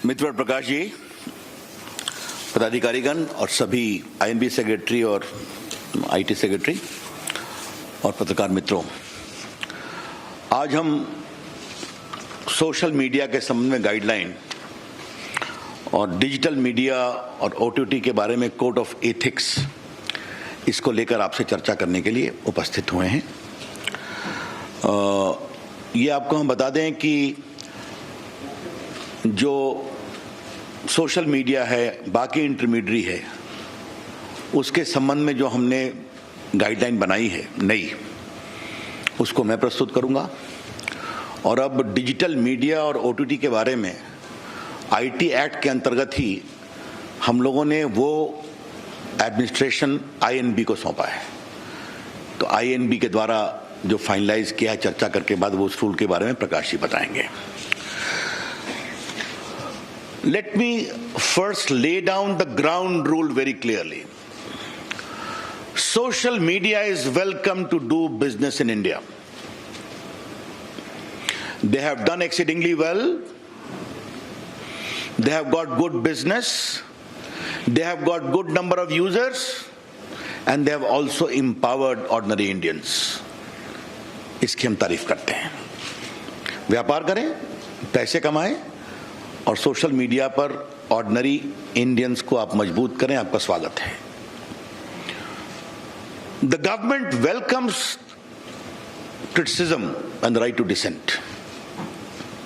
मित्र प्रकाश जी, पदाधिकारीगण और सभी I&B secretary और आईटी सेक्रेटरी और पत्रकार मित्रों, आज हम सोशल मीडिया के संबंध में गाइडलाइन और डिजिटल मीडिया और ओटीटी के बारे में कोड ऑफ एथिक्स, इसको लेकर आपसे चर्चा करने के लिए उपस्थित हुए हैं। ये आपको हम बता दें कि जो सोशल मीडिया है, बाकी इंटरमीडियरी है, उसके संबंध में जो हमने गाइडलाइन बनाई है नई, उसको मैं प्रस्तुत करूंगा। और अब डिजिटल मीडिया और ओटीटी के बारे में आईटी एक्ट के अंतर्गत ही हम लोगों ने वो एडमिनिस्ट्रेशन आईएनबी को सौंपा है। तो आईएनबी के द्वारा जो फाइनलाइज किया है, चर्चा करके बाद वो उस रूल के बारे में प्रकाश जी बताएंगे। Let me first lay down the ground rule very clearly. Social media is welcome to do business in India. They have done exceedingly well. They have got good business. They have got good number of users, and they have also empowered ordinary Indians. इसकी हम तारीफ करते हैं। व्यापार करें, पैसे कमाएं और सोशल मीडिया पर ऑर्डिनरी इंडियंस को आप मजबूत करें। आपका स्वागत है। The government welcomes criticism and the right to dissent.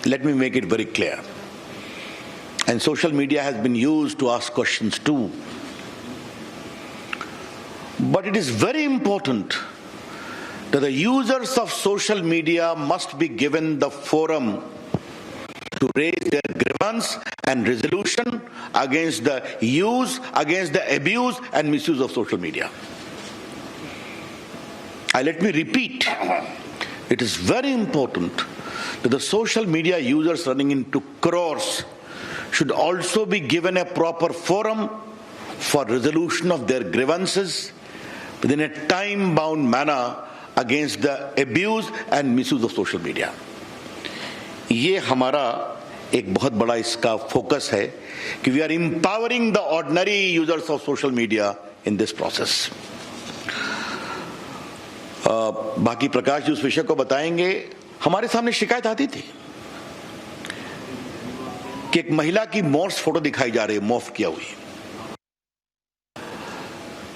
Let me make it very clear. And social media has been used to ask questions too, but it is very important that the users of social media must be given the forum to raise their grievance and resolution against the use, against the abuse and misuse of social media. Let me repeat, it is very important that the social media users running into crores should also be given a proper forum for resolution of their grievances within a time-bound manner against the abuse and misuse of social media. ये हमारा एक बहुत बड़ा इसका focus है कि we are empowering the ordinary users of social media in this process. बाकी प्रकाश जी उस विषय को बताएंगे। हमारे सामने शिकायत आती थी कि एक महिला की मॉर्फ फोटो दिखाई जा रही है, मॉर्फ किया हुई।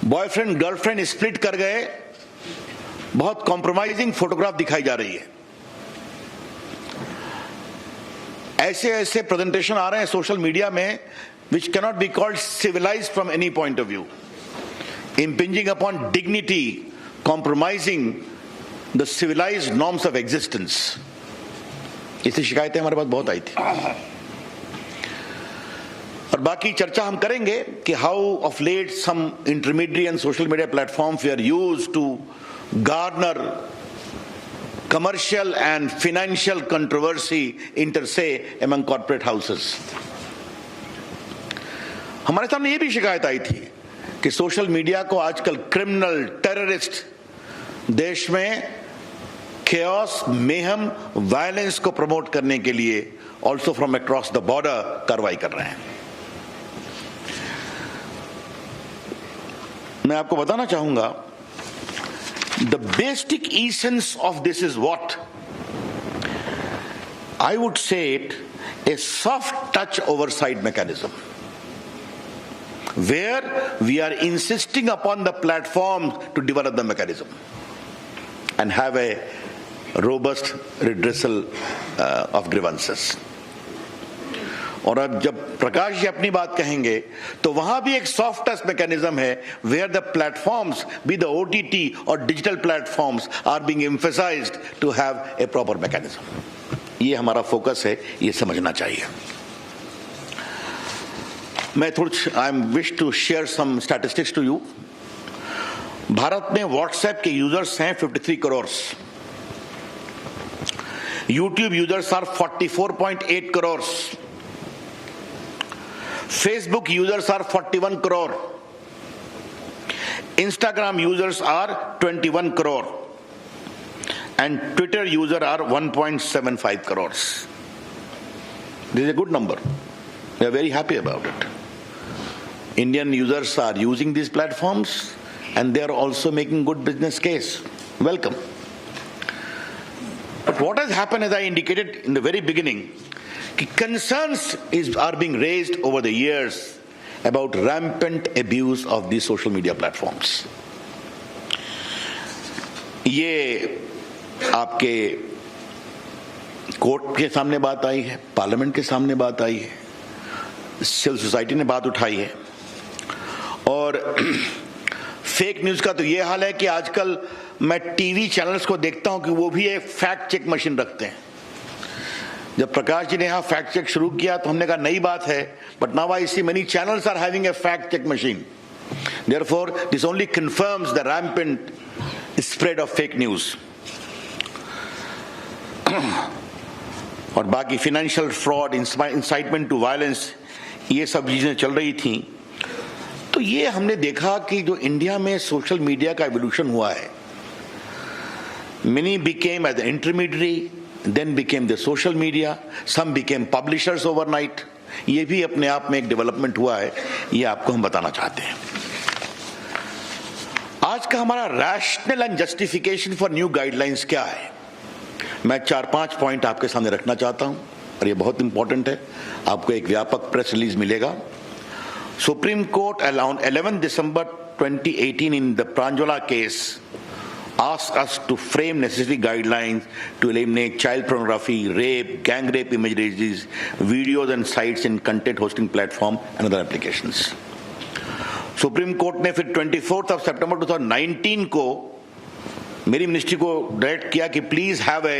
बॉयफ्रेंड गर्लफ्रेंड स्प्लिट कर गए, बहुत कॉम्प्रोमाइजिंग फोटोग्राफ दिखाई जा रही है। ऐसे ऐसे प्रेजेंटेशन आ रहे हैं सोशल मीडिया में which cannot be called civilized from any point of view, impinging upon dignity, compromising the civilized norms of existence. ऐसी शिकायतें हमारे पास बहुत आई थी। और बाकी चर्चा हम करेंगे कि how of late some intermediary and social media platforms were used to garner commercial and financial controversy inter se among corporate houses. हमारे सामने ये भी शिकायत आई थी कि सोशल मीडिया को आजकल क्रिमिनल, टेररिस्ट, देश में chaos, mayhem, वायलेंस को प्रमोट करने के लिए also from across the border कार्रवाई कर रहे हैं। मैं आपको बताना चाहूंगा, the basic essence of this is what? I would say it a soft touch oversight mechanism, where we are insisting upon the platform to develop the mechanism and have a robust redressal of grievances. और अब जब प्रकाश जी अपनी बात कहेंगे तो वहां भी एक सॉफ्ट टच मैकेनिज्म है where the platforms be the OTT और digital platforms are being emphasised to have a proper mechanism. ये हमारा फोकस है, ये समझना चाहिए। मैं I am wish to share some statistics to you. Bharat में व्हाट्सएप के यूजर्स हैं 53 crore, YouTube users are 44.8 crore, Facebook users are 41 crore, Instagram users are 21 crore, and Twitter users are 1.75 crores. This is a good number. We are very happy about it. Indian users are using these platforms and they are also making good business case. Welcome. But what has happened, as I indicated in the very beginning, concerns are being raised over the years about rampant abuse of these social media platforms. ये आपके court के सामने बात आई है, parliament के सामने बात आई है, सिविल सोसाइटी ने बात उठाई है, और फेक न्यूज का तो ये हाल है कि आजकल मैं टीवी चैनल्स को देखता हूं कि वो भी एक फैक्ट चेक मशीन रखते हैं. जब प्रकाश जी ने यहाँ फैक्ट चेक शुरू किया तो हमने कहा नई बात है, but now I see many channels are having a fact check machine. Therefore, this only confirms the rampant spread of fake news. और बाकी financial fraud, incitement to violence, ये सब चीजें चल रही थी. तो ये हमने देखा कि जो इंडिया में सोशल मीडिया का एवोल्यूशन हुआ है, many became as the intermediary, then became the social media, some became publishers overnight. ये भी अपने आप में एक डेवलपमेंट हुआ है, ये आपको हम बताना चाहते हैं. आज का हमारा rational and justification for new guidelines क्या है, मैं 4-5 पॉइंट आपके सामने रखना चाहता हूं, और ये बहुत इंपॉर्टेंट है. आपको एक व्यापक प्रेस रिलीज मिलेगा. Supreme court around 11 December 2018 in the Pranjwala case asked us to frame necessary guidelines to eliminate child pornography, rape, gang rape images, videos and sites in content hosting platform and other applications. Supreme court ने फिर 24 September 2019 को मेरी ministry को direct किया कि please have a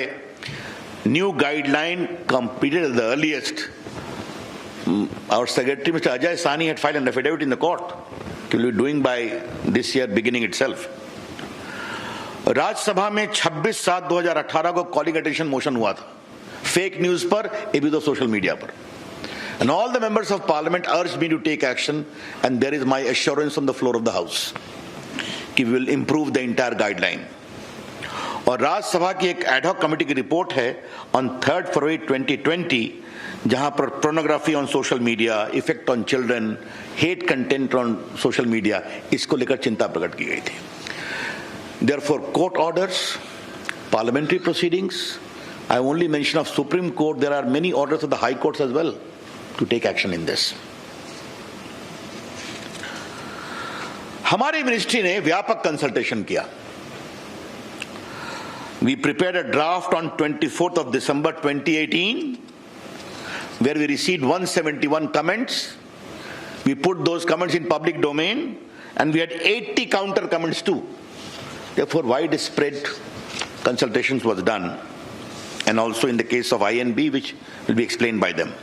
new guideline completed at the earliest. Our secretary, Mr. Ajay Sani, had filed an affidavit in the court. He will be doing by this year beginning itself. Rajya Sabha में 26/7/2018 को calling attention motion हुआ था fake news पर, abuse of social media पर. And all the members of parliament urged me to take action, and there is my assurance on the floor of the house कि we will improve the entire guideline. और राज्यसभा की एक ad hoc committee की report है on 3rd February 2020, जहां पर pornography on social media, effect on children, hate content on social media, इसको लेकर चिंता प्रकट की गई थी. Therefore, court orders, parliamentary proceedings. I only mention of Supreme Court. There are many orders of the High Courts as well to take action in this. हमारी ministry ने व्यापक कंसल्टेशन किया. We prepared a draft on 24th December 2018, where we received 171 comments. We put those comments in public domain, and we had 80 counter comments too. Therefore, widespread consultations was done, and also in the case of INB, which will be explained by them.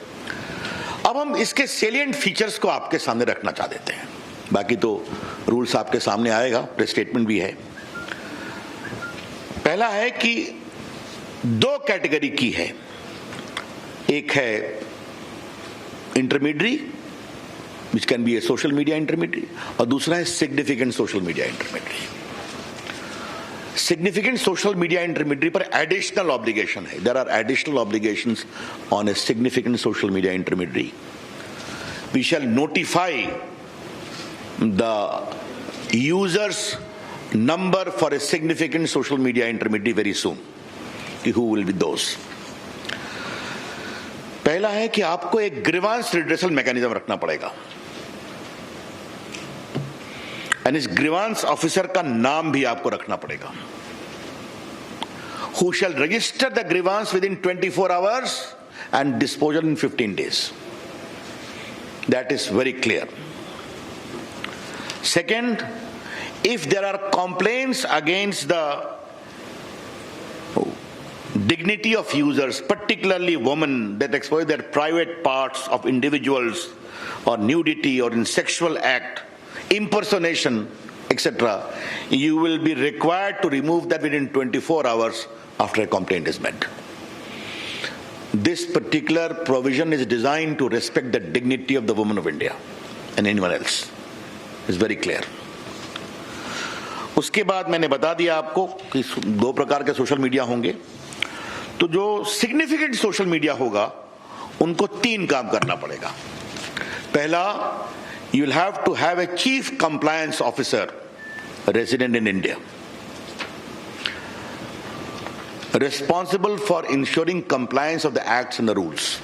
अब हम इसके salient features को आपके सामने रखना चाह देते हैं. बाकी तो रूल्स आपके सामने आएगा, प्रेस स्टेटमेंट भी है. पहला है कि 2 कैटेगरी की है. एक है intermediary, which can be a social media intermediary, और दूसरा है significant social media intermediary. Significant social media intermediary पर additional obligation है. There are additional obligations on a significant social media intermediary. We shall notify the users number for a significant social media intermediary very soon. Who will be those? पहला है कि आपको एक grievance redressal mechanism रखना पड़ेगा, and इस grievance officer का नाम भी आपको रखना पड़ेगा. Who shall register the grievance within 24 hours and disposal in 15 days. That is very clear. Second, if there are complaints against the dignity of users, particularly women, that expose their private parts of individuals, or nudity, or in sexual act, impersonation, etc., you will be required to remove that within 24 hours after a complaint is made. This particular provision is designed to respect the dignity of the women of India and anyone else. It's very clear. उसके बाद मैंने बता दिया आपको कि 2 प्रकार के social media होंगे. तो जो सिग्निफिकेंट सोशल मीडिया होगा उनको 3 काम करना पड़ेगा. पहला, you will have to have a chief compliance officer resident in India, responsible for ensuring compliance of the acts and the rules.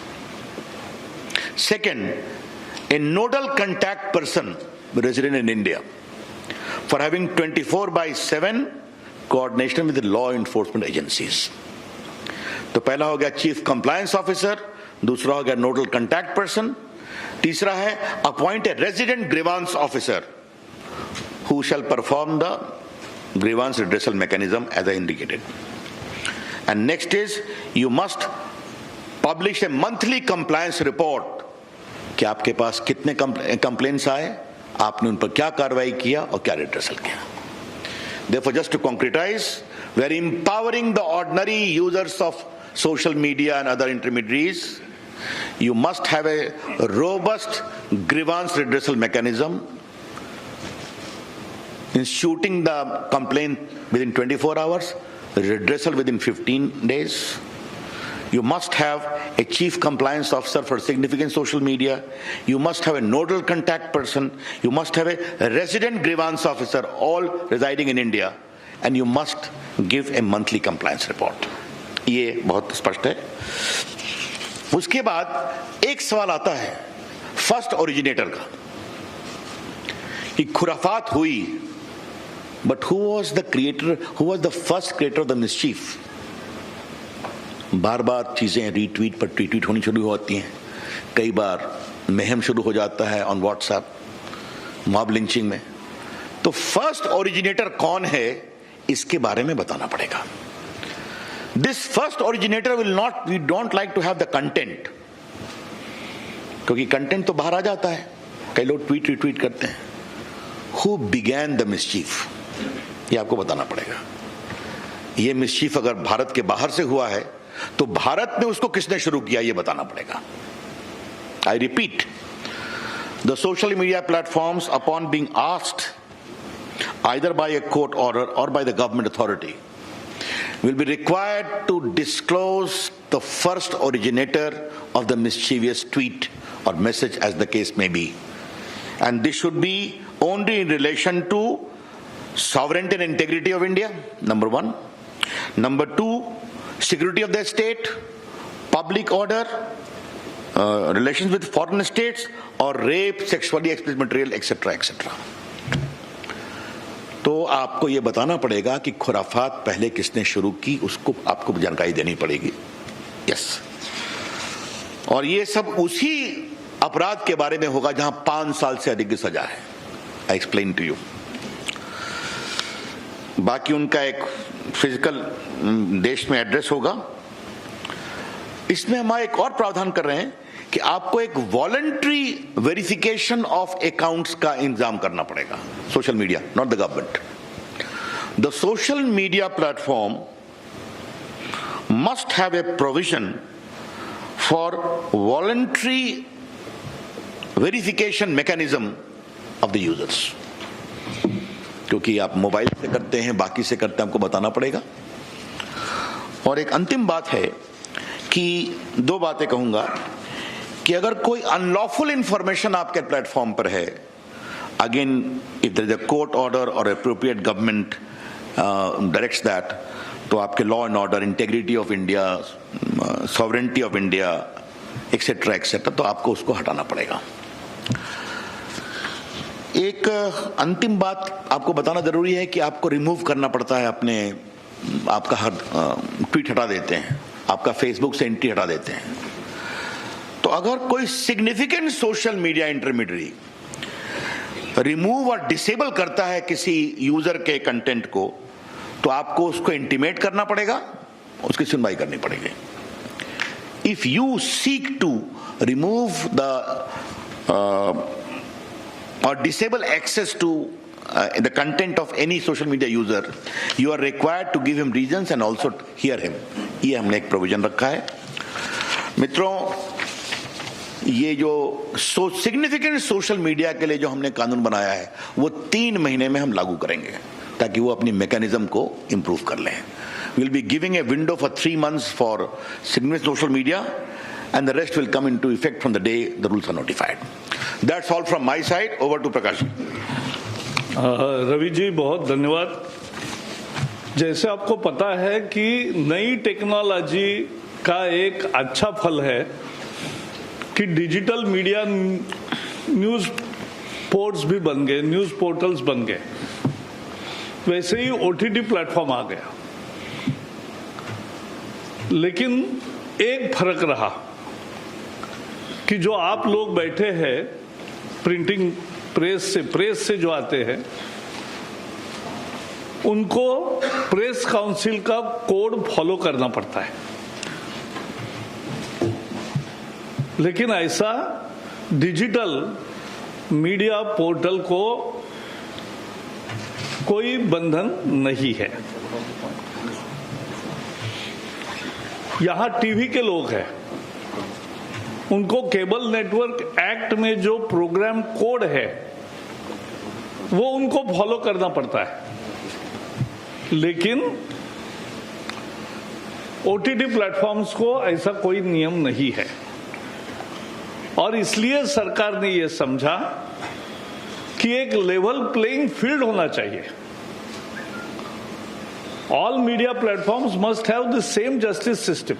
Second, a nodal contact person resident in India for having 24/7 coordination with the law enforcement agencies. तो पहला हो गया chief compliance officer, दूसरा हो गया nodal contact person, तीसरा है appoint a resident grievance officer who shall perform the grievance redressal mechanism as I indicated. And next is you must publish a monthly compliance report कि आपके पास कितने complaints आए, आपने उन पर क्या कार्रवाई किया और क्या रिड्रेसल किया. Therefore, just to concretize, we are empowering the ordinary users of social media and other intermediaries. You must have a robust grievance redressal mechanism, instituting the complaint within 24 hours, redressal within 15 days. You must have a chief compliance officer for significant social media. You must have a nodal contact person. You must have a resident grievance officer, all residing in India. And you must give a monthly compliance report. ये बहुत स्पष्ट है. उसके बाद एक सवाल आता है फर्स्ट ओरिजिनेटर का कि खुराफात हुई, but who was the creator? Who was the first creator of the mischief? बार बार चीजें रीट्वीट पर ट्वीट होनी शुरू होती हैं, कई बार महम शुरू हो जाता है ऑन व्हाट्सएप, मॉब लिंचिंग में. तो फर्स्ट ओरिजिनेटर कौन है, इसके बारे में बताना पड़ेगा. This first originator will not, we don't like to have the content, क्योंकि कंटेंट तो बाहर आ जाता है, कई लोग ट्वीट रिट्वीट करते हैं. हु बिगैन द मिसचीफ, ये आपको बताना पड़ेगा. ये मिसचीफ अगर भारत के बाहर से हुआ है तो भारत में उसको किसने शुरू किया, ये बताना पड़ेगा. I repeat, the social media platforms upon being asked either by a court order or by the government authority will be required to disclose the first originator of the mischievous tweet or message, as the case may be. And this should be only in relation to sovereignty and integrity of India, number one. Number two, security of the state, public order, relations with foreign states, or rape, sexually explicit material, etc., etc. तो आपको ये बताना पड़ेगा कि खुराफात पहले किसने शुरू की, उसको आपको जानकारी देनी पड़ेगी. यस. और ये सब उसी अपराध के बारे में होगा जहां 5 साल से अधिक की सजा है. I explain to you. बाकी उनका एक फिजिकल देश में एड्रेस होगा. इसमें हम एक और प्रावधान कर रहे हैं कि आपको एक वॉलंटरी वेरिफिकेशन ऑफ अकाउंट्स का इंतजाम करना पड़ेगा. Social media, not the government. The social media platform must have a provision for voluntary verification mechanism of the users. क्योंकि आप मोबाइल से करते हैं, बाकी से करते हैं, आपको बताना पड़ेगा. और एक अंतिम बात है कि 2 बातें कहूंगा कि अगर कोई अनलॉफुल इंफॉर्मेशन आपके प्लेटफॉर्म पर है, again if there is a court order और एप्रोप्रिएट गवर्नमेंट डायरेक्ट्स दैट, तो आपके law and order, integrity of India, sovereignty of India, etcetera etcetera, तो आपको उसको हटाना पड़ेगा. एक अंतिम बात आपको बताना जरूरी है कि आपको रिमूव करना पड़ता है अपने, आपका हर ट्वीट हटा देते हैं, आपका फेसबुक से एंट्री हटा देते हैं. तो अगर कोई significant social media intermediary remove और डिसेबल करता है किसी यूजर के कंटेंट को, तो आपको उसको इंटीमेट करना पड़ेगा, उसकी सुनवाई करनी पड़ेगी. If you seek to remove the or disable access to the content of any social media user, you are required to give him reasons and also hear him. ये हमने एक प्रोविजन रखा है. मित्रों, ये जो सिग्निफिकेंट सोशल मीडिया के लिए जो हमने कानून बनाया है, वो 3 महीने में हम लागू करेंगे ताकि वो अपनी मैकेनिज्म को इंप्रूव कर लें. We'll be giving a window for 3 months for significant social media, and the rest will come into effect from the day the rules are notified. That's all from my side. Over to Prakash. Ravi ji बहुत धन्यवाद। जैसे आपको पता है कि नई technology का एक अच्छा फल है कि डिजिटल मीडिया न्यूज पोर्ट्स भी बन गए, न्यूज पोर्टल्स बन गए। वैसे ही ओटीटी प्लेटफॉर्म आ गया, लेकिन एक फर्क रहा कि जो आप लोग बैठे हैं प्रिंटिंग प्रेस से जो आते हैं, उनको प्रेस काउंसिल का कोड फॉलो करना पड़ता है। लेकिन ऐसा डिजिटल मीडिया पोर्टल को कोई बंधन नहीं है। यहां टीवी के लोग हैं, उनको केबल नेटवर्क एक्ट में जो प्रोग्राम कोड है वो उनको फॉलो करना पड़ता है। लेकिन ओटीटी प्लेटफॉर्म्स को ऐसा कोई नियम नहीं है, और इसलिए सरकार ने यह समझा कि एक लेवल प्लेइंग फील्ड होना चाहिए। All media platforms must have the same justice system,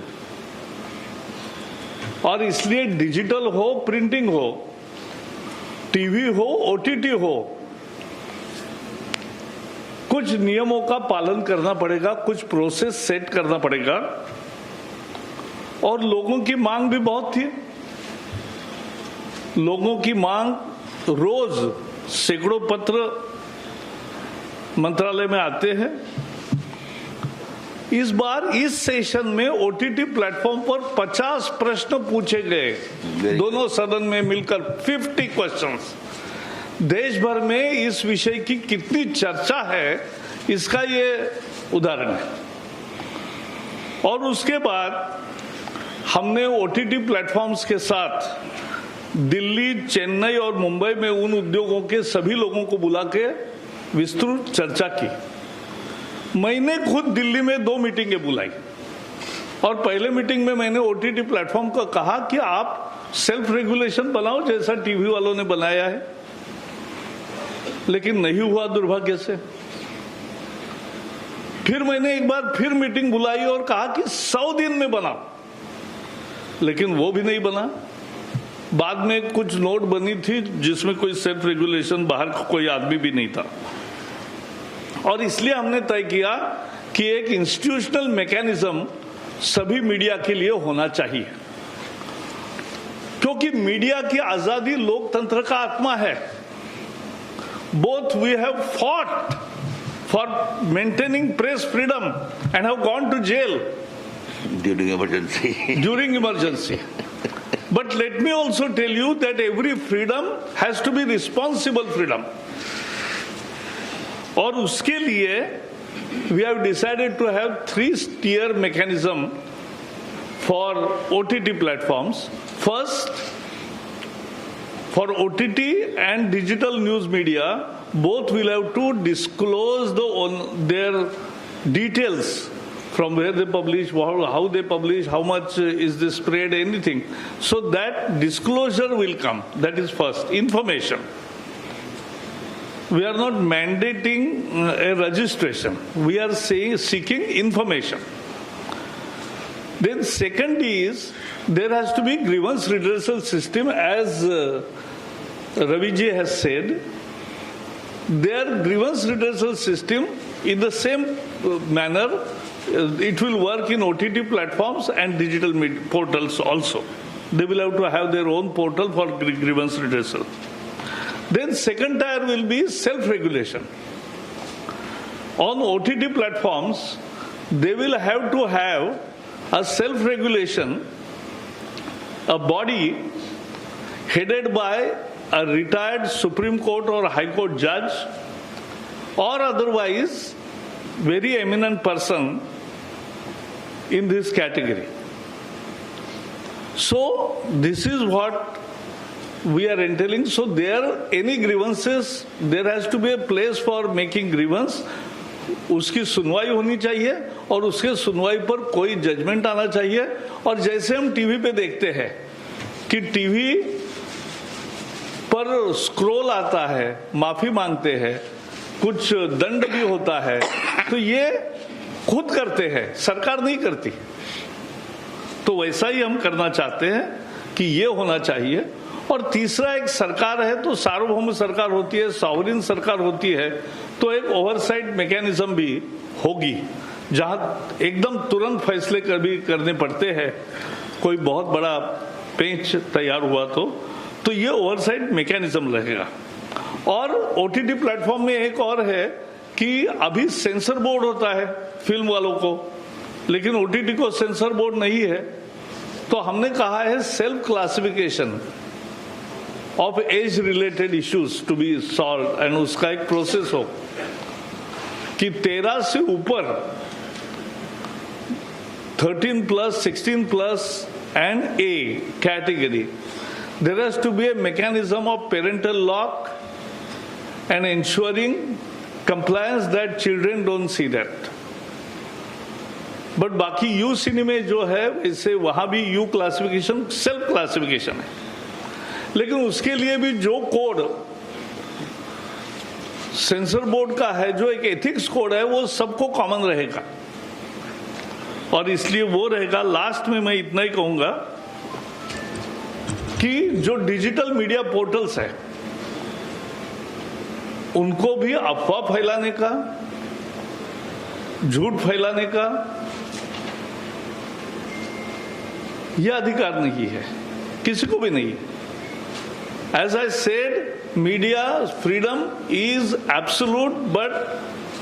और इसलिए डिजिटल हो, प्रिंटिंग हो, टीवी हो, ओटीटी हो, कुछ नियमों का पालन करना पड़ेगा, कुछ प्रोसेस सेट करना पड़ेगा। और लोगों की मांग भी बहुत थी। लोगों की मांग, रोज सैकड़ों पत्र मंत्रालय में आते हैं। इस बार इस सेशन में ओटीटी प्लेटफॉर्म पर 50 प्रश्न पूछे गए, दोनों सदन में मिलकर 50 क्वेश्चंस। देश भर में इस विषय की कितनी चर्चा है, इसका ये उदाहरण है। और उसके बाद हमने ओटीटी प्लेटफॉर्म्स के साथ दिल्ली, चेन्नई और मुंबई में उन उद्योगों के सभी लोगों को बुला के विस्तृत चर्चा की। मैंने खुद दिल्ली में 2 मीटिंगें बुलाई, और पहले मीटिंग में मैंने ओटीटी प्लेटफॉर्म को कहा कि आप सेल्फ रेगुलेशन बनाओ जैसा टीवी वालों ने बनाया है, लेकिन नहीं हुआ दुर्भाग्य से। फिर मैंने एक बार फिर मीटिंग बुलाई और कहा कि 100 दिन में बनाओ, लेकिन वो भी नहीं बना। बाद में कुछ नोट बनी थी जिसमें कोई सेल्फ रेगुलेशन, बाहर कोई आदमी भी नहीं था। और इसलिए हमने तय किया कि एक इंस्टीट्यूशनल मैकेनिज्म सभी मीडिया के लिए होना चाहिए, क्योंकि मीडिया की आजादी लोकतंत्र का आत्मा है। Both we have fought for maintaining press freedom and have gone to jail during emergency. During emergency. But let me also tell you that every freedom has to be responsible freedom. और उसके लिए we have decided to have 3-tier mechanism for OTT platforms. First, for OTT and digital news media, both will have to disclose their details, from where they publish, how they publish, how much is the spread, anything. So that disclosure will come. That is first, information. We are not mandating a registration. We are seeking information. Then second is, there has to be grievance redressal system, as Ravi ji has said. Their grievance redressal system, in the same manner, it will work in OTT platforms and digital portals also. They will have to have their own portal for grievance redressal. Then second tier will be self-regulation. On OTT platforms, they will have to have a self-regulation, a body headed by a retired Supreme Court or High Court judge, or otherwise very eminent person in this category. So this is what we are entailing. So there, any grievances, there has to be a place for making grievance. उसकी सुनवाई होनी चाहिए, और उसके सुनवाई पर कोई judgement आना चाहिए। और जैसे हम टीवी पे देखते हैं कि टीवी पर स्क्रॉल आता है, माफी मांगते हैं, कुछ दंड भी होता है, तो ये खुद करते हैं, सरकार नहीं करती। तो वैसा ही हम करना चाहते हैं कि ये होना चाहिए। और तीसरा, एक सरकार है तो सार्वभौम सरकार होती है, सॉवरेन सरकार होती है, तो एक ओवरसाइट मैकेनिज्म भी होगी, जहां एकदम तुरंत फैसले कभी करने पड़ते हैं, कोई बहुत बड़ा पेंच तैयार हुआ तो ये ओवरसाइट मैकेनिज्म रहेगा। और ओटीटी प्लेटफॉर्म में एक और है कि अभी सेंसर बोर्ड होता है फिल्म वालों को, लेकिन ओटीटी को सेंसर बोर्ड नहीं है, तो हमने कहा है self classification of age related issues to be solve, and उसका एक प्रोसेस हो कि 13 से ऊपर 13+, 16+ and A category, there has to be a mechanism of parental lock and ensuring compliance that children don't see that. But बाकी you cinema जो है इससे वहां भी यू क्लासिफिकेशन सेल्फ क्लासिफिकेशन है, लेकिन उसके लिए भी जो कोड सेंसर बोर्ड का है, जो एक एथिक्स कोड है, वो सबको कॉमन रहेगा। और इसलिए वो रहेगा। लास्ट में मैं इतना ही कहूंगा कि जो डिजिटल मीडिया पोर्टल्स है उनको भी अफवाह फैलाने का, झूठ फैलाने का यह अधिकार नहीं है, किसी को भी नहीं है। As I said, media freedom is absolute but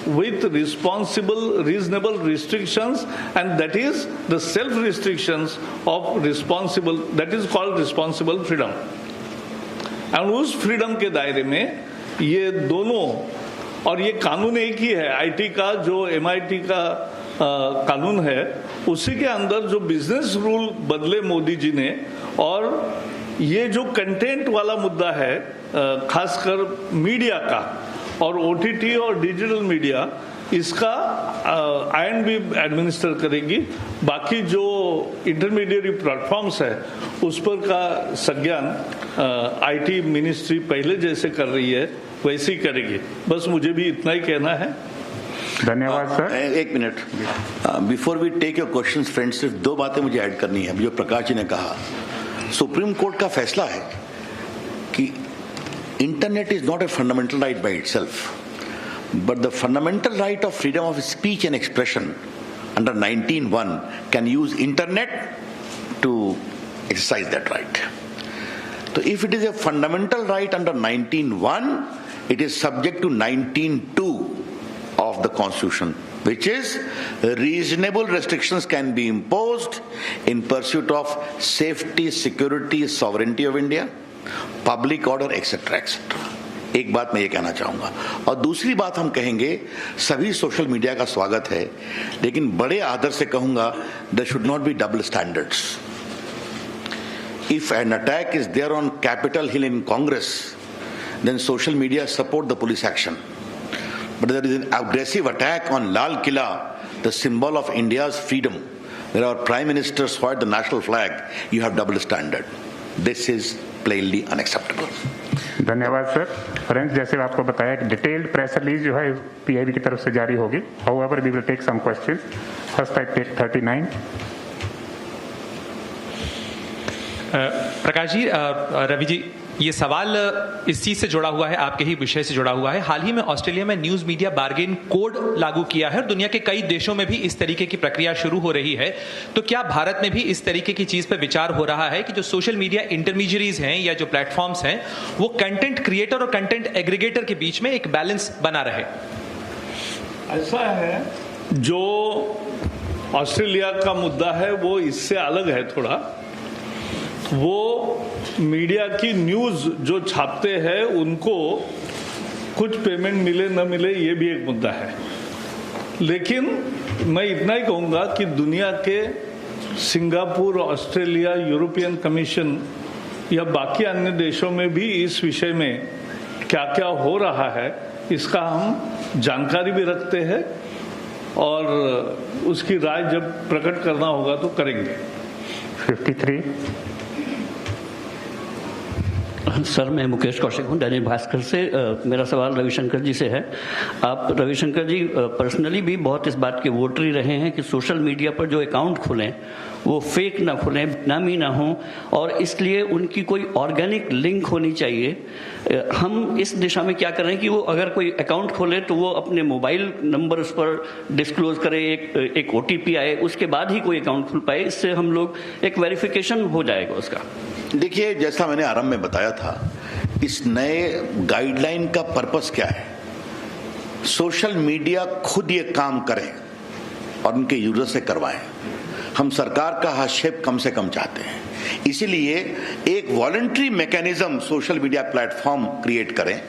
with reasonable restrictions, and that is the self restrictions of responsible, that is called responsible freedom। and उस फ्रीडम के दायरे में ये दोनों, और ये कानून एक ही है, आईटी का जो MIT का कानून है, उसी के अंदर जो बिजनेस रूल बदले मोदी जी ने, और ये जो कंटेंट वाला मुद्दा है खासकर मीडिया का, और ओटीटी और डिजिटल मीडिया, इसका INB एडमिनिस्टर करेगी। बाकी जो इंटरमीडिएट प्लेटफॉर्म्स है उस पर का संज्ञान IT मिनिस्ट्री पहले जैसे कर रही है वैसे ही करेगी। बस मुझे भी इतना ही कहना है। धन्यवाद सर। एक minute, before we take your questions friends, सिर्फ 2 बातें मुझे ऐड करनी है। जो प्रकाश जी ने कहा, सुप्रीम कोर्ट का फैसला है कि Internet is not a fundamental right by itself, but the fundamental right of freedom of speech and expression under 19(1) can use Internet to exercise that right. So if it is a fundamental right under 19(1), it is subject to 19(2) of the Constitution, which is reasonable restrictions can be imposed in pursuit of safety, security, sovereignty of India, public order etcetera etcetera. एक बात मैं ये कहना चाहूंगा। और दूसरी बात हम कहेंगे, सभी सोशल मीडिया का स्वागत है, लेकिन बड़े आदर से कहूंगा, there should not be double standards. If an attack is there on Capitol Hill in Congress, then social media support the police action, but there is an aggressive attack on Lal Qila, the symbol of India's freedom, where our prime ministers hoist the national flag, you have double standard. This is plainly unacceptable। धन्यवाद sir. Friends, जैसे आपको बताया कि detailed press release जो है PIB की तरफ से जारी होगी। However we will take some questions. First I take 39। Prakash ji, Ravi ji, ये सवाल इस चीज से जुड़ा हुआ है, आपके ही विषय से जुड़ा हुआ है। हाल ही में ऑस्ट्रेलिया में न्यूज मीडिया बार्गेन कोड लागू किया है और दुनिया के कई देशों में भी इस तरीके की प्रक्रिया शुरू हो रही है। तो क्या भारत में भी इस तरीके की चीज पर विचार हो रहा है कि जो सोशल मीडिया इंटरमीडियरीज हैं या जो प्लेटफॉर्म्स हैं, वो कंटेंट क्रिएटर और कंटेंट एग्रीगेटर के बीच में एक बैलेंस बना रहे? ऐसा है, जो ऑस्ट्रेलिया का मुद्दा है वो इससे अलग है थोड़ा। वो मीडिया की न्यूज जो छापते हैं उनको कुछ पेमेंट मिले न मिले, ये भी एक मुद्दा है। लेकिन मैं इतना ही कहूंगा कि दुनिया के सिंगापुर, ऑस्ट्रेलिया, यूरोपियन कमीशन या बाकी अन्य देशों में भी इस विषय में क्या क्या हो रहा है इसका हम जानकारी भी रखते हैं, और उसकी राय जब प्रकट करना होगा तो करेंगे। 53। सर, मैं मुकेश कौशिक हूँ, दैनिक भास्कर से। मेरा सवाल रविशंकर जी से है। आप रविशंकर जी पर्सनली भी बहुत इस बात के वोटरी रहे हैं कि सोशल मीडिया पर जो अकाउंट खुलें वो फेक ना खुलें, नामी ना हों, और इसलिए उनकी कोई ऑर्गेनिक लिंक होनी चाहिए। हम इस दिशा में क्या करें कि वो अगर कोई अकाउंट खोले तो वो अपने मोबाइल नंबर उस पर डिस्क्लोज करे, एक OTP आए, उसके बाद ही कोई अकाउंट खुल पाए। इससे हम लोग एक वेरिफिकेशन हो जाएगा उसका। देखिए, जैसा मैंने आरंभ में बताया था, इस नए गाइडलाइन का पर्पस क्या है? सोशल मीडिया खुद ये काम करे और उनके यूजर से करवाएं। हम सरकार का हस्तक्षेप कम से कम चाहते हैं, इसीलिए एक voluntary mechanism social media platform create करें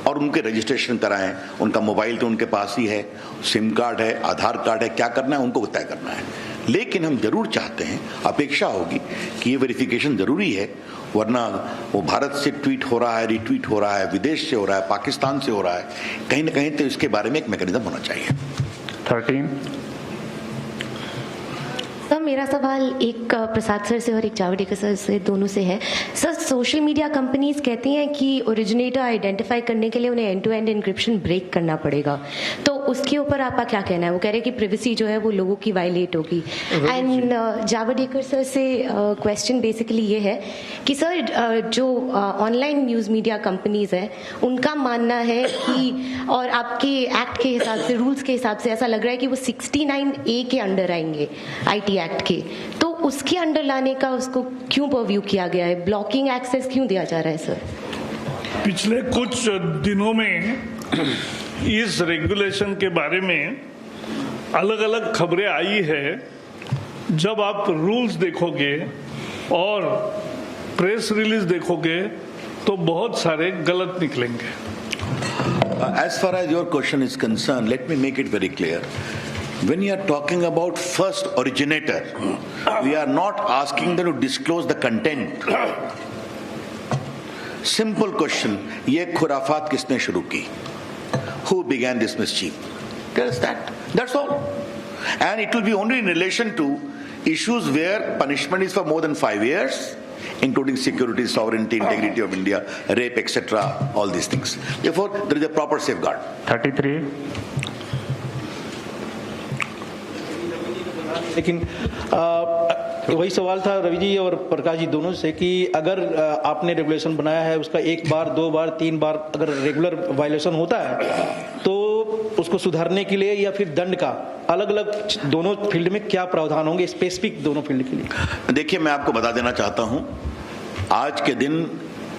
और उनके रजिस्ट्रेशन कराएं। उनका मोबाइल तो उनके पास ही है, सिम कार्ड है, आधार कार्ड है, क्या करना है उनको तय करना है। लेकिन हम जरूर चाहते हैं, अपेक्षा होगी कि ये वेरिफिकेशन जरूरी है, वरना वो भारत से ट्वीट हो रहा है, रिट्वीट हो रहा है, विदेश से हो रहा है, पाकिस्तान से हो रहा है, कहीं ना कहीं तो इसके बारे में एक मैकेनिज्म होना चाहिए। 13। सर, मेरा सवाल एक प्रसाद सर से और एक जावड़ेकर सर से, दोनों से है। सर, सोशल मीडिया कंपनीज कहती हैं कि ओरिजिनेटर आइडेंटिफाई करने के लिए उन्हें end to end encryption break करना पड़ेगा, तो उसके ऊपर आपका क्या कहना है? वो कह रहे हैं कि प्रिवेसी जो है वो लोगों की वायलेट होगी। एंड जावड़ेकर सर से क्वेश्चन बेसिकली ये है कि सर, जो ऑनलाइन न्यूज़ मीडिया कंपनीज हैं उनका मानना है कि, और आपके एक्ट के हिसाब से, रूल्स के हिसाब से ऐसा लग रहा है कि वो 69A के अंडर आएंगे, IT एक्ट के, तो उसके अंडर लाने का उसको क्यों परव्यू किया गया है? ब्लॉकिंग एक्सेस क्यों दिया जा रहा है सर? पिछले कुछ दिनों में इस रेगुलेशन के बारे में अलग अलग खबरें आई है। जब आप रूल्स देखोगे और प्रेस रिलीज देखोगे तो बहुत सारे गलत निकलेंगे। As far as your question is concerned, let me make it very clear. When you are talking about first originator, we are not asking them to disclose the content. Simple question, ये खुराफात किसने शुरू की? Who began this mischief? Tell us that. That's all. And it will be only in relation to issues where punishment is for more than 5 years, including security, sovereignty, integrity of India, rape, etc., all these things. Therefore, there is a proper safeguard. 33। लेकिन वही सवाल था रवि जी और प्रकाश जी दोनों से कि अगर आपने रेगुलेशन बनाया है, उसका 1 बार 2 बार 3 बार अगर रेगुलर वायलेशन होता है तो उसको सुधारने के लिए या फिर दंड का अलग अलग दोनों फील्ड में क्या प्रावधान होंगे, स्पेसिफिक दोनों फील्ड के लिए? देखिए, मैं आपको बता देना चाहता हूं, आज के दिन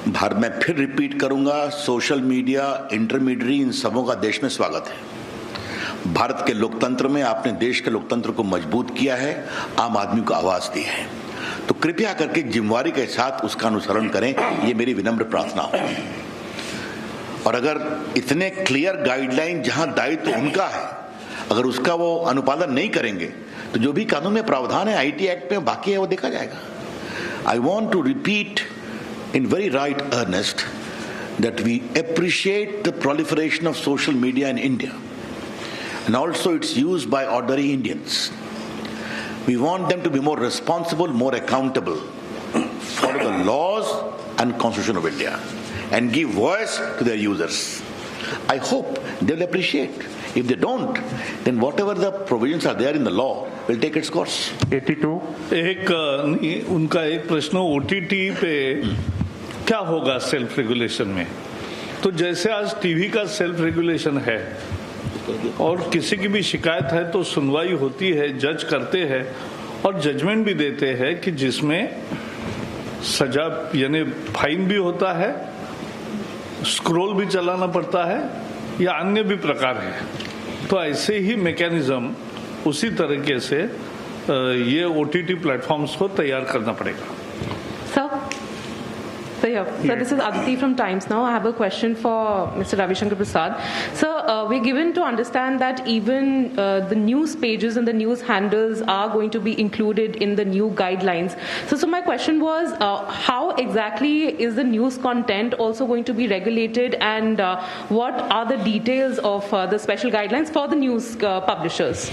भारत में फिर रिपीट करूंगा, सोशल मीडिया इंटरमीडियरी इन सबों का देश में स्वागत है। भारत के लोकतंत्र में आपने देश के लोकतंत्र को मजबूत किया है, आम आदमी को आवाज दी है, तो कृपया करके जिम्मेवारी के साथ उसका अनुसरण करें, ये मेरी विनम्र प्रार्थना हो। और अगर इतने क्लियर गाइडलाइन जहां दायित्व उनका है, अगर उसका वो अनुपालन नहीं करेंगे तो जो भी कानून में प्रावधान है IT एक्ट में बाकी है वो देखा जाएगा। I want to repeat in very right earnest that we appreciate the proliferation of social media in India and also its use by ordinary Indians. We want them to be more responsible, more accountable, follow the laws and Constitution of India and give voice to their users. I hope they will appreciate. If they don't, then whatever the provisions are there in the law will take its course. 82। उनका एक प्रश्न OTT पे क्या होगा self regulation में। तो जैसे आज टीवी का सेल्फ रेगुलेशन है और किसी की भी शिकायत है तो सुनवाई होती है, जज करते हैं और जजमेंट भी देते हैं कि जिसमें सजा यानी फाइन भी होता है, स्क्रॉल भी चलाना पड़ता है या अन्य भी प्रकार है। तो ऐसे ही मैकेनिज्म उसी तरीके से ये OTT प्लेटफॉर्म्स को तैयार करना पड़ेगा। So this is Aditi from Times Now. I have a question for Mr. Ravi Shankar Prasad. So we're given to understand that even the news pages and the news handles are going to be included in the new guidelines. So my question was, how exactly is the news content also going to be regulated, and what are the details of the special guidelines for the news publishers?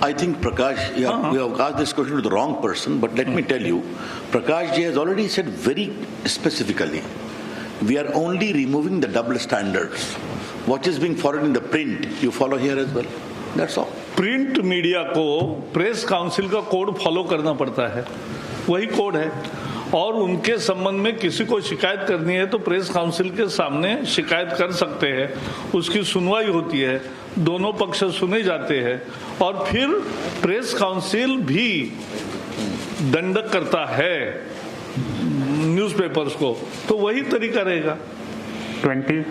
I think Prakash, you have asked this question to the wrong person, but let me tell you, Prakash ji has already said very specifically We are only removing the double standards. What is being followed in the print, you follow here as well. That's all. Print media को press council का code follow करना पड़ता है, वही code है। और उनके संबंध में किसी को शिकायत करनी है तो प्रेस काउंसिल के सामने शिकायत कर सकते हैं, उसकी सुनवाई होती है, दोनों पक्ष सुने जाते हैं और फिर प्रेस काउंसिल भी दंडक करता है न्यूज़पेपर्स को, तो वही तरीका रहेगा। 20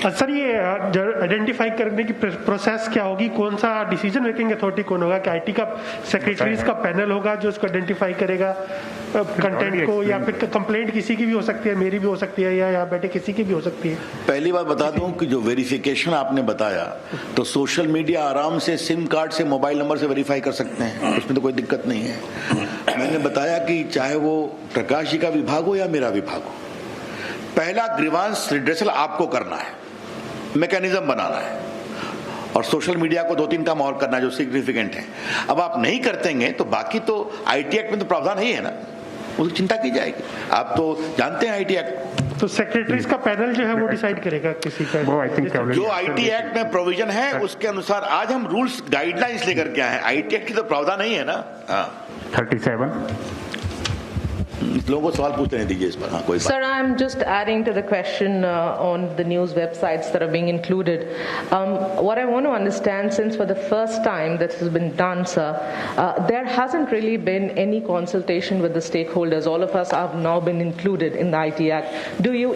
सर, ये आइडेंटिफाई करने की प्रोसेस क्या होगी? कौन सा डिसीजन मेकिंग अथॉरिटी कौन होगा? कि आईटी का सेक्रेटरीज का पैनल होगा जो उसको आइडेंटिफाई करेगा कंटेंट को, या फिर कंप्लेंट किसी की भी हो सकती है, मेरी भी हो सकती है, या यहाँ बैठे किसी की भी हो सकती है? पहली बात बता दूं कि जो वेरिफिकेशन आपने बताया, तो सोशल मीडिया आराम से सिम कार्ड से, मोबाइल नंबर से वेरीफाई कर सकते हैं, उसमें तो कोई दिक्कत नहीं है। मैंने बताया कि चाहे वो प्रकाश जी का विभाग हो या मेरा विभाग हो, पहला ग्रीवांस रिड्रेसल आपको करना है, मैकेनिज्म बनाना है, और सोशल मीडिया को 2-3 काम और करना है जो सिग्निफिकेंट है। अब आप नहीं करतेंगे तो बाकी तो आईटी एक्ट में तो प्रावधान नहीं है ना, उसकी चिंता की जाएगी। आप तो जानते हैं आईटी एक्ट, तो सेक्रेटरीज का पैनल जो है वो डिसाइड करेगा किसी का। वो आई थिंक जो आईटी एक्ट में प्रोविजन है उसके अनुसार आज हम रूल्स गाइडलाइंस लेकर के आए हैं। आईटी एक्ट की तो प्रावधान नहीं है ना। 37 लोगों को सवाल पूछते नहीं दीजिए इस पर। हाँ, कोई बात। Sir, I'm just adding to the question on the news websites that are being included. What I want to understand, since for the first time this has been done, sir, there hasn't really been any consultation with the stakeholders. All of us have now been included in the IT Act. Do you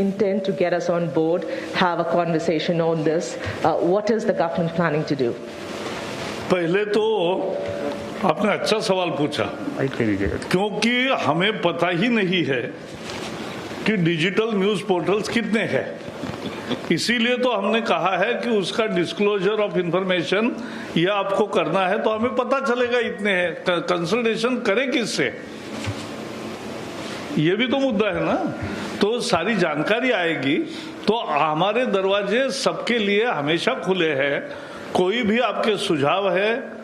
intend to get us on board, have a conversation on this? What is the government planning to do? पहले तो आपने अच्छा सवाल पूछा, क्योंकि हमें पता ही नहीं है कि डिजिटल न्यूज़ पोर्टल्स कितने हैं। इसीलिए तो हमने कहा है कि उसका डिस्क्लोजर ऑफ इंफॉर्मेशन यह आपको करना है, तो हमें पता चलेगा इतने हैं। कंसल्टेशन करें किससे, ये भी तो मुद्दा है ना। तो सारी जानकारी आएगी, तो हमारे दरवाजे सबके लिए हमेशा खुले हैं। कोई भी आपके सुझाव है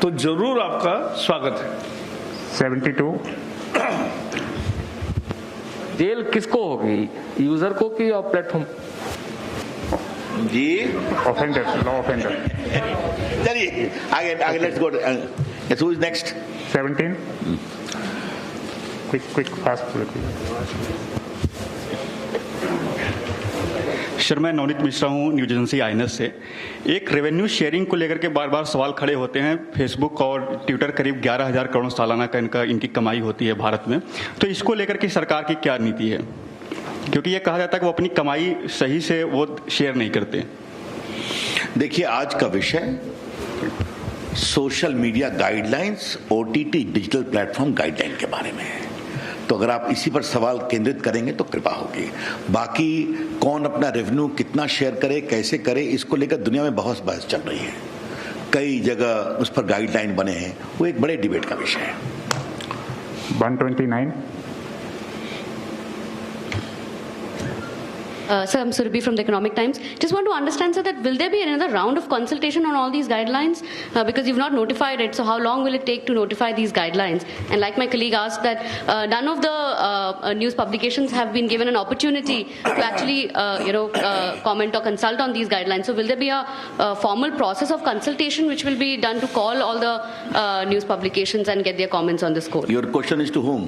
तो जरूर आपका स्वागत है। 72 जेल किसको होगी, यूजर को कि या प्लेटफॉर्म? जी ऑफेंडर, लॉ ऑफेंडर। चलिए आगे let's go. Yes, who is next? 17 quick fast. Sir, मैं नवनीत मिश्रा हूँ, न्यूज एजेंसी आईएनएस से। एक रेवेन्यू शेयरिंग को लेकर के बार बार सवाल खड़े होते हैं। फेसबुक और ट्विटर करीब 11,000 करोड़ सालाना का इनकी कमाई होती है भारत में, तो इसको लेकर के सरकार की क्या नीति है? क्योंकि ये कहा जाता है कि वो अपनी कमाई सही से वो शेयर नहीं करते। देखिए, आज का विषय social media guidelines, OTT digital platform guideline के बारे में है। तो अगर आप इसी पर सवाल केंद्रित करेंगे तो कृपा होगी। बाकी कौन अपना रेवेन्यू कितना शेयर करे, कैसे करे, इसको लेकर दुनिया में बहुत बहस चल रही है। कई जगह उस पर गाइडलाइन बने हैं, वो एक बड़े डिबेट का विषय है। 129 Sir, I'm Surabhi from the Economic Times. Just want to understand, sir, that will there be another round of consultation on all these guidelines? Because you've not notified it, so how long will it take to notify these guidelines? And like my colleague asked, that none of the news publications have been given an opportunity to actually, comment or consult on these guidelines. So will there be a formal process of consultation which will be done to call all the news publications and get their comments on this code? Your question is to whom?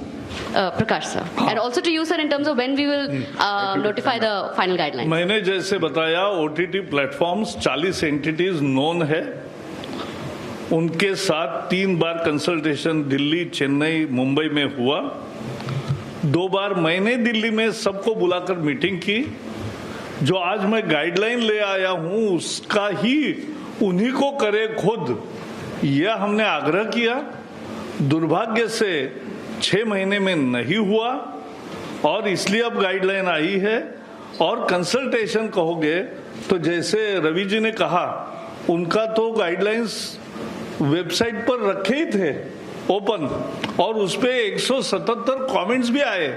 Prakash, sir. And also to you, sir, in terms of when we will notify the final guidelines. मैंने जैसे बताया, OTT platforms 40 entities known है, उनके साथ 3 बार consultation Delhi, Chennai, Mumbai में हुआ। 2 बार मैंने दिल्ली में सबको बुलाकर मीटिंग की। जो आज मैं गाइडलाइन ले आया हूं उसका ही उन्हीं को करे खुद, यह हमने आग्रह किया। दुर्भाग्य से 6 महीने में नहीं हुआ और इसलिए अब गाइडलाइन आई है। और कंसल्टेशन कहोगे तो जैसे रवि जी ने कहा, उनका तो गाइडलाइंस वेबसाइट पर रखे ही थे ओपन, और उस पे 177 कमेंट्स भी आए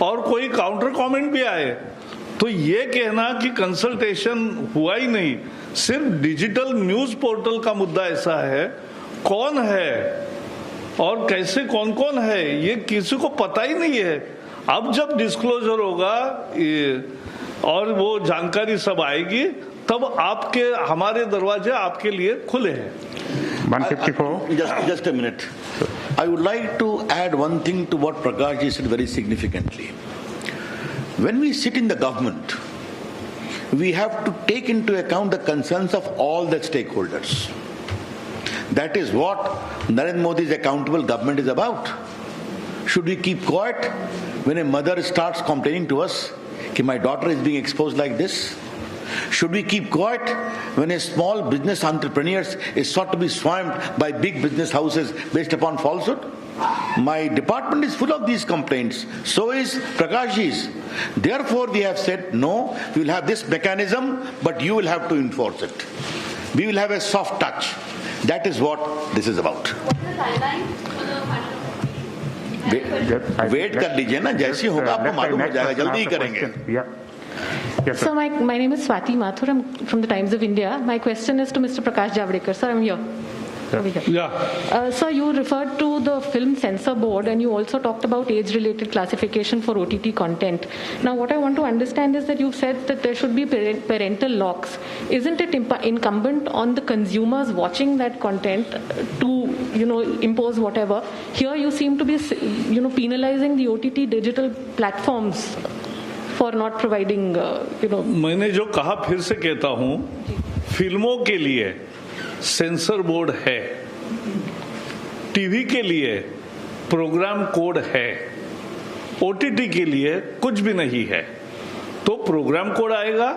और कोई काउंटर कमेंट भी आए। तो ये कहना कि कंसल्टेशन हुआ ही नहीं, सिर्फ डिजिटल न्यूज पोर्टल का मुद्दा ऐसा है, कौन है और कैसे कौन कौन है ये किसी को पता ही नहीं है। अब जब डिस्क्लोजर होगा और वो जानकारी सब आएगी तब आपके हमारे दरवाजे आपके लिए खुले हैं। 154. Just a minute. I would like to add one thing to what Prakash said very significantly. When we sit in the government, we have to take into account the concerns of all the stakeholders. That is what Narendra Modi's accountable government is about. Should we keep quiet when a mother starts complaining to us that my daughter is being exposed like this? Should we keep quiet when a small business entrepreneur is sought to be swamped by big business houses based upon falsehood? My department is full of these complaints. So is Prakashji's. Therefore, we have said, no, we will have this mechanism, but you will have to enforce it. We will have a soft touch. That is what this is about. What is the timeline for the final? Wait कर लीजिए ना, जैसे होगा आपको मालूम हो जाएगा, जल्दी ही करेंगे। Yes, So my name is Swati Mathur. I'm from the Times of India. My question is to Mr. Prakash Javadekar. Sir, I'm here. Over here. Yeah. Sir, you referred to the Film Censor Board and you also talked about age-related classification for OTT content. Now, what I want to understand is that you've said that there should be parental locks. Isn't it incumbent on the consumers watching that content to, impose whatever? Here you seem to be, penalizing the OTT digital platforms for not providing, मैंने जो कहा फिर से कहता हूँ, फिल्मों के लिए सेंसर बोर्ड है, टीवी के लिए प्रोग्राम कोड है, ओटीटी के लिए कुछ भी नहीं है। तो प्रोग्राम कोड आएगा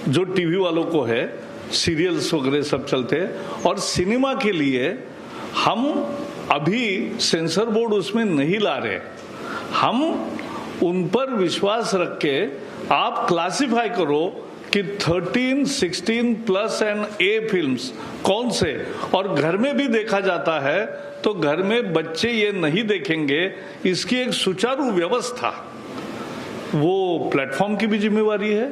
जो टीवी वालों को है, सीरियल्स वगैरह सब चलते हैं, और सिनेमा के लिए हम अभी सेंसर बोर्ड उसमें नहीं ला रहे। हम उन पर विश्वास रख के आप क्लासिफाई करो कि 13, 16 प्लस एंड ए फिल्म्स कौन से, और घर में भी देखा जाता है तो घर में बच्चे ये नहीं देखेंगे। इसकी एक सुचारू व्यवस्था वो प्लेटफॉर्म की भी जिम्मेवारी है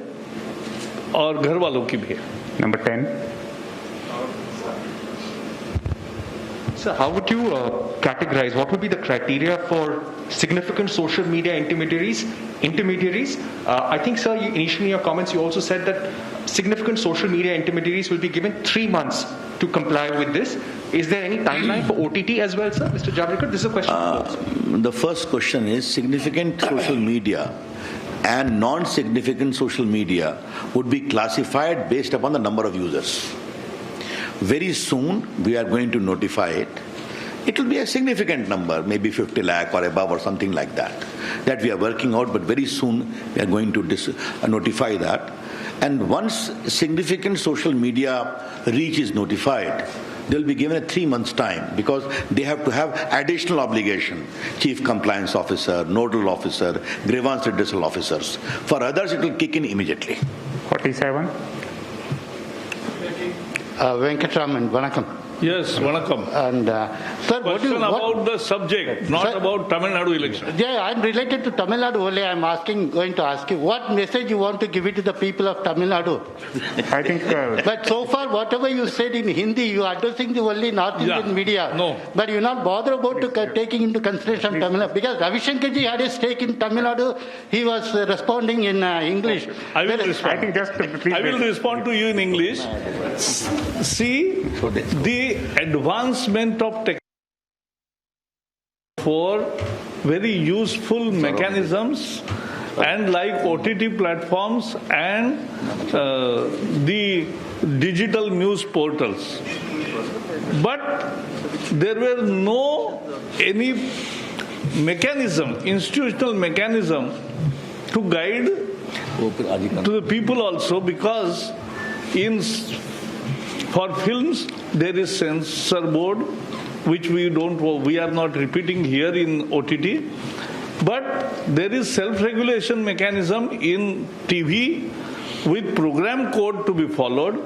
और घर वालों की भी है। Number 10. So how would you categorize, what would be the criteria for significant social media intermediaries? I think, sir, initially in your comments, you also said that significant social media intermediaries will be given 3 months to comply with this. Is there any timeline for OTT as well, sir? Mr. Javadekar, this is a question. The first question is significant social media and non-significant social media would be classified based upon the number of users. Very soon we are going to notify it. It will be a significant number, maybe 50 lakh or above or something like that we are working out, but very soon we are going to notify that. And once significant social media reach is notified, they will be given a 3 months time because they have to have additional obligation. Chief Compliance Officer, Nodal Officer, Grievance Redressal Officers. For others it will kick in immediately. 47. Venkatraman, vanakkam. Yes, vanakkam. And sir, question about the subject, not sir, about Tamil Nadu election. Yeah, I'm related to Tamil Nadu only. I'm going to ask you, what message you want to give it to the people of Tamil Nadu? I think. But so far, whatever you said in Hindi, you are addressing the only North Indian media. No. But you're not bothered about taking into consideration Tamil Nadu. Because Ravi Shankar ji had a stake in Tamil Nadu. He was responding in English. I will respond. I think I will respond to you in English. See, the advancement of technology for very useful mechanisms and like OTT platforms and the digital news portals. But there were any mechanism, institutional mechanism to guide to the people also, because for films there is censor board, which we are not repeating here in OTT, but there is self-regulation mechanism in TV with program code to be followed.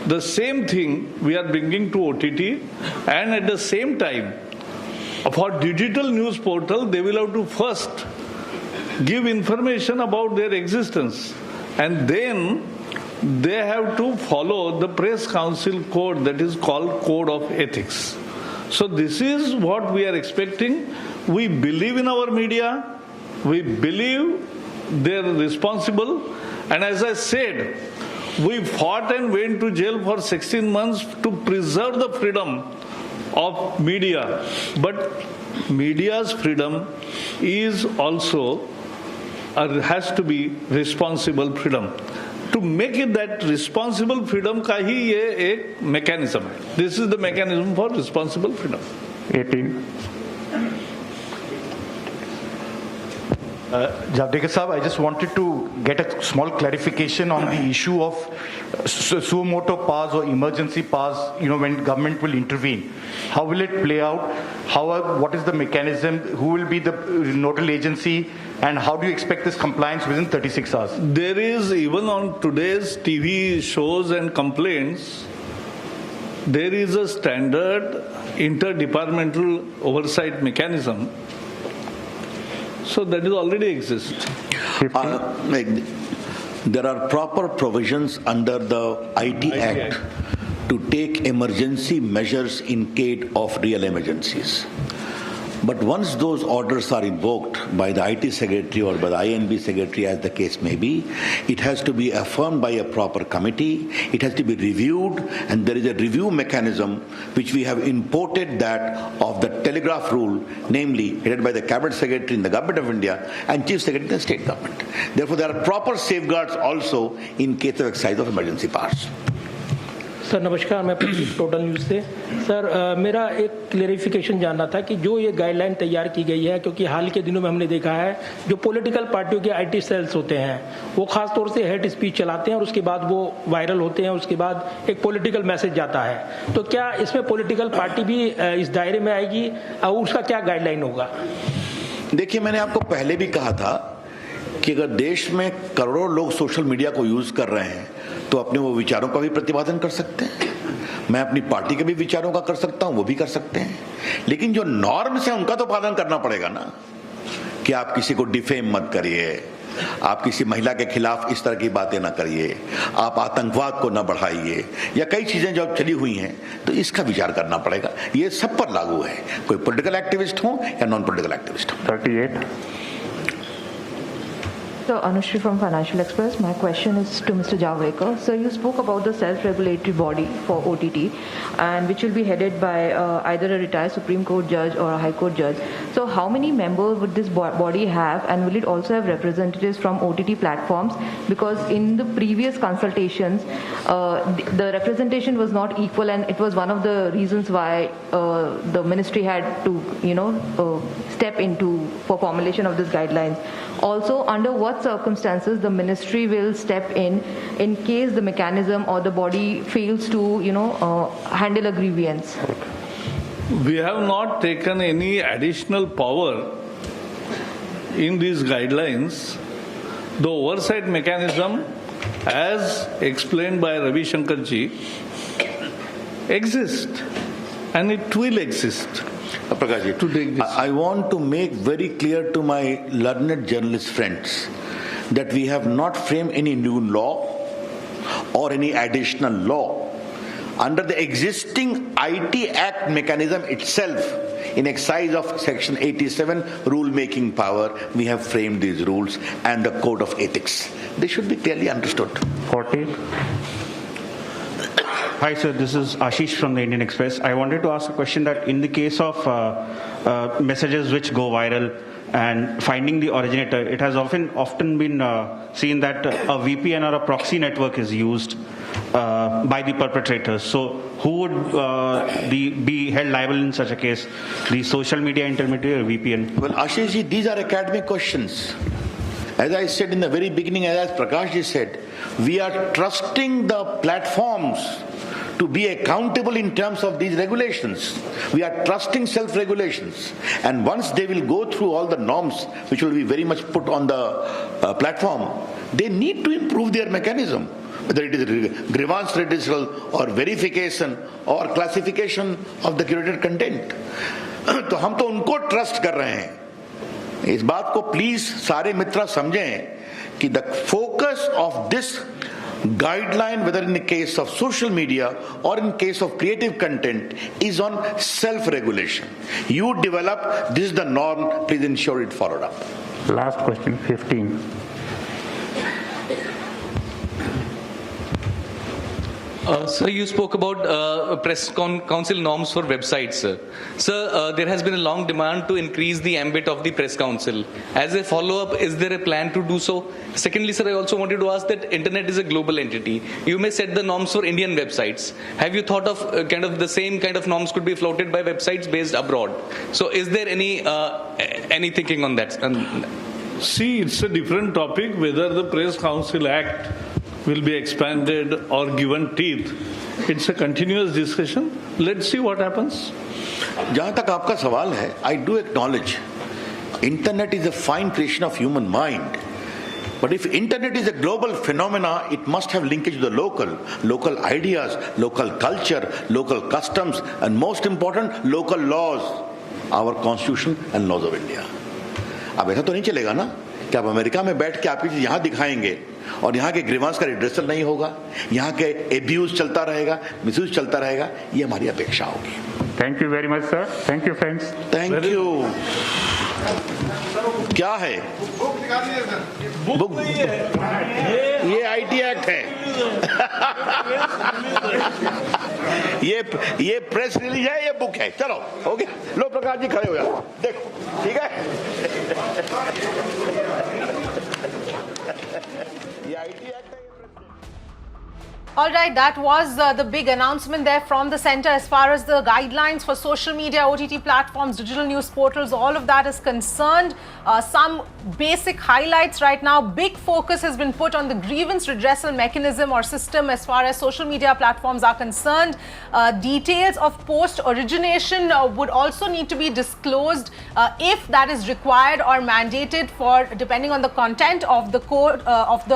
The same thing we are bringing to OTT, and at the same time for digital news portal they will have to first give information about their existence, and then they have to follow the press council code that is called Code of Ethics. So this is what we are expecting. We believe in our media. We believe they're responsible. And as I said, we fought and went to jail for 16 months to preserve the freedom of media. But media's freedom is also has to be responsible freedom. To make it that responsible freedom का ही ये एक mechanism है. This is the mechanism for responsible freedom. 18. Javadekar Saab, I just wanted to get a small clarification on the issue of suo motu powers or emergency powers, when government will intervene. How will it play out? What is the mechanism? Who will be the nodal agency? And how do you expect this compliance within 36 hours? There is, even on today's TV shows and complaints, there is a standard interdepartmental oversight mechanism. So that is already exists. There are proper provisions under the IT Act to take emergency measures in case of real emergencies. But once those orders are invoked by the IT Secretary or by the INB Secretary, as the case may be, it has to be affirmed by a proper committee, it has to be reviewed, and there is a review mechanism which we have imported that of the telegraph rule, namely headed by the Cabinet Secretary in the Government of India and Chief Secretary in the State Government. Therefore, there are proper safeguards also in case of exercise of emergency powers. Sir नमस्कार, मैं total news से sir मेरा एक clarification जानना था कि जो ये गाइडलाइन तैयार की गई है, क्योंकि हाल के दिनों में हमने देखा है जो पॉलिटिकल पार्टियों के आईटी सेल्स होते हैं वो खास तौर से हेट स्पीच चलाते हैं और उसके बाद वो वायरल होते हैं, उसके बाद एक पॉलिटिकल मैसेज जाता है, तो क्या इसमें पॉलिटिकल पार्टी भी इस दायरे में आएगी और उसका क्या गाइडलाइन होगा? देखिए, मैंने आपको पहले भी कहा था कि अगर देश में करोड़ों लोग सोशल मीडिया को यूज कर रहे हैं तो अपने वो विचारों का भी प्रतिपादन कर सकते हैं, मैं अपनी पार्टी के भी विचारों का कर सकता हूं, वो भी कर सकते हैं, लेकिन जो नॉर्म्स है उनका तो पालन करना पड़ेगा ना, कि आप किसी को डिफेम मत करिए, आप किसी महिला के खिलाफ इस तरह की बातें ना करिए, आप आतंकवाद को ना बढ़ाइए, या कई चीजें जो चली हुई हैं, तो इसका विचार करना पड़ेगा। ये सब पर लागू है, कोई पॉलिटिकल एक्टिविस्ट हो या नॉन पॉलिटिकल एक्टिविस्ट हो। 38. So, Anushri from Financial Express. My question is to Mr. Javadekar. So, you spoke about the self-regulatory body for OTT, and which will be headed by either a retired Supreme Court judge or a High Court judge. So, how many members would this body have, and will it also have representatives from OTT platforms? Because in the previous consultations, the representation was not equal, and it was one of the reasons why the ministry had to, step into for formulation of these guidelines. Also, under what circumstances the ministry will step in case the mechanism or the body fails to handle a grievance? We have not taken any additional power in these guidelines. The oversight mechanism, as explained by Ravi Shankar ji, exists and it will exist. Prakash, I want to make very clear to my learned journalist friends that we have not framed any new law or any additional law. Under the existing IT Act mechanism itself, in exercise of Section 87 rule-making power, we have framed these rules and the Code of Ethics. They should be clearly understood. 40. Hi, sir. This is Ashish from the Indian Express. I wanted to ask a question that in the case of messages which go viral and finding the originator, it has often been seen that a VPN or a proxy network is used by the perpetrators. So who would be held liable in such a case? The social media intermediary or VPN? Well, Ashish ji, these are academic questions. As I said in the very beginning, as Prakash ji said, we are trusting the platforms to be accountable in terms of these regulations. We are trusting self-regulations. And once they will go through all the norms, which will be very much put on the platform, they need to improve their mechanism. Whether it is grievance redressal or verification or classification of the curated content. तो हम तो उनको trust कर रहे हैं। इस बात को प्लीज सारे मित्र समझें कि the focus of this Guideline, whether in the case of social media or in case of creative content, is on self-regulation. You develop, this is the norm, please ensure it followed up. Last question, 15. Sir, you spoke about press council norms for websites, sir. Sir, there has been a long demand to increase the ambit of the press council. As a follow-up, is there a plan to do so? Secondly, sir, I also wanted to ask that internet is a global entity. You may set the norms for Indian websites. Have you thought of kind of the same kind of norms could be floated by websites based abroad? So is there any thinking on that? See, it's a different topic whether the Press Council Act will be expanded or given teeth. It's a continuous discussion. Let's see what happens. जहां तक आपका सवाल है, I do acknowledge internet is a fine creation of human mind. But if internet is a global phenomena, it must have linkage to the local ideas, local culture, local customs, and most important, local laws, our constitution and laws of India. अब ऐसा तो नहीं चलेगा ना कि आप America में बैठ के आपकी चीज यहाँ दिखाएंगे और यहाँ के ग्रीवांस का रिड्रेसल नहीं होगा, यहाँ के एब्यूज चलता रहेगा, मिसयूज चलता रहेगा, ये हमारी अपेक्षा होगी। Thank you very much sir. Thank you friends. Thank you. क्या है बुक? ये आईटी एक्ट है। ये प्रेस रिलीज है, ये बुक है। चलो हो गया। लो प्रकाश जी खड़े हो जाओ, देखो ठीक है। ये आईटी एक्ट है। All right, that was the big announcement there from the centre as far as the guidelines for social media, OTT platforms, digital news portals, all of that is concerned. Some basic highlights right now. Big focus has been put on the grievance redressal mechanism or system as far as social media platforms are concerned. Details of post origination would also need to be disclosed if that is required or mandated for depending on the content of the code of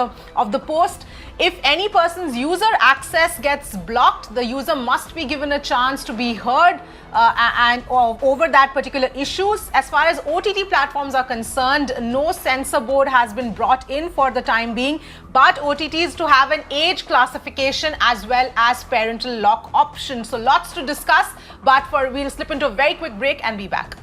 the post. If any person's user access gets blocked, the user must be given a chance to be heard over that particular issues. As far as OTT platforms are concerned, no censor board has been brought in for the time being, but OTTs to have an age classification as well as parental lock option. So lots to discuss, but we'll slip into a very quick break and be back.